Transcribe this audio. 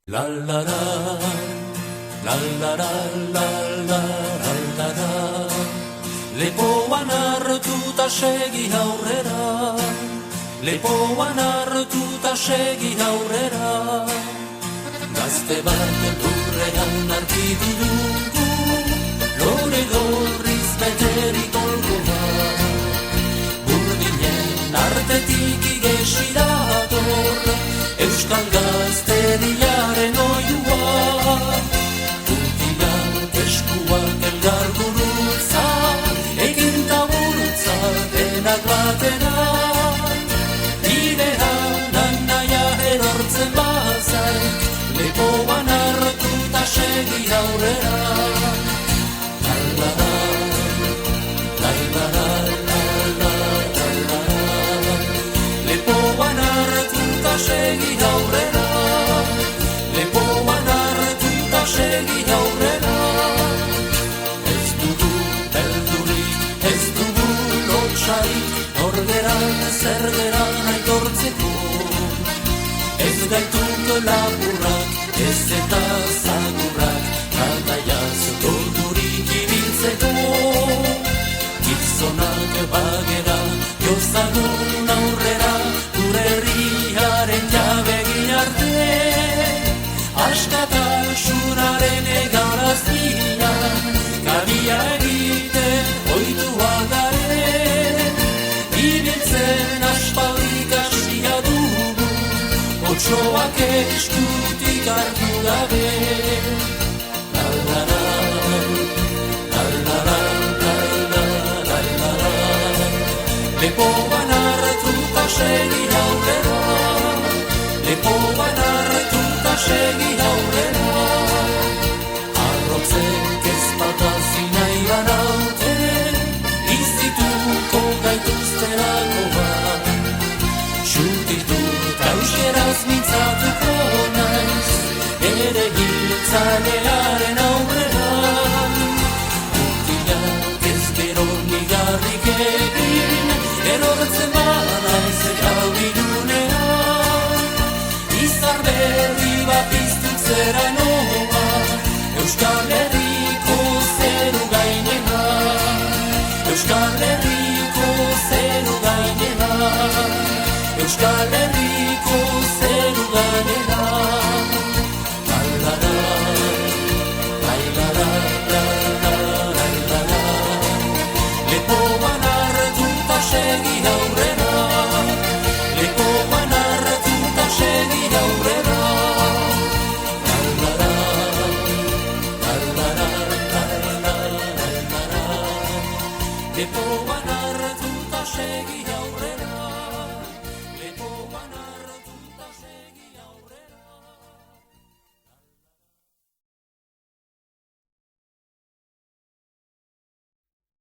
La la la, la la la la la la la. Lepoan hartuta segi aurrera, lepoan hartuta segi aurrera. Gazte bat lurrean argitu dugu, lore gorriz beterik olgoa. Burdinen artetik igesi dator, euskal gazteriaren oiua. Utiak eskuak elgar gurutza, egin taburutza denak batera. Bidean naia erortzen bazaik, lepoan hartuta segi aurrera. La la la, la la la la la la la. Lepoan hartuta segi aurrera, lepoan hartuta segi aurrera. Ez dugu beldurik, ez dugu lotsarik, norgeran zer geran aitortzeko. Ez gaituk laburrak, ez eta zagurrak, kantaiaz gordurik ibiltzeko. Gizonak bagera, jozagun aurrera, gure herriaren jabegin arte. Askatasunaren egaraztian, kabia egiten oituak gare. Ibiltzen aspaldik hasia dugu, otsoak eskutik hartu gabe. La la la, la la la, la la la la la. Lepoan hartuta segi aurrera, lepoan hartuta segi aurrera. Arrotzek ez batazin nahi banaute, izituko gaituzterako bat. Xutitut euskeraz mintzatuko naiz, ere giltzailearen aurrera. Urtiak ez gero nigarrik egin, erortzen banaiz gaudinunean. Izar berri bat piztut zera noa, Euskal Herriko zeru gainera. Euskal Herriko zeru gainera, Euskal Herriko zeru gainera. La la la, la la la la la la la. Lepoan hartuta segi aurrera, lepoan hartuta segi aurrera. La la la, la la la la la la la. Lepoan hartuta segi aurrera.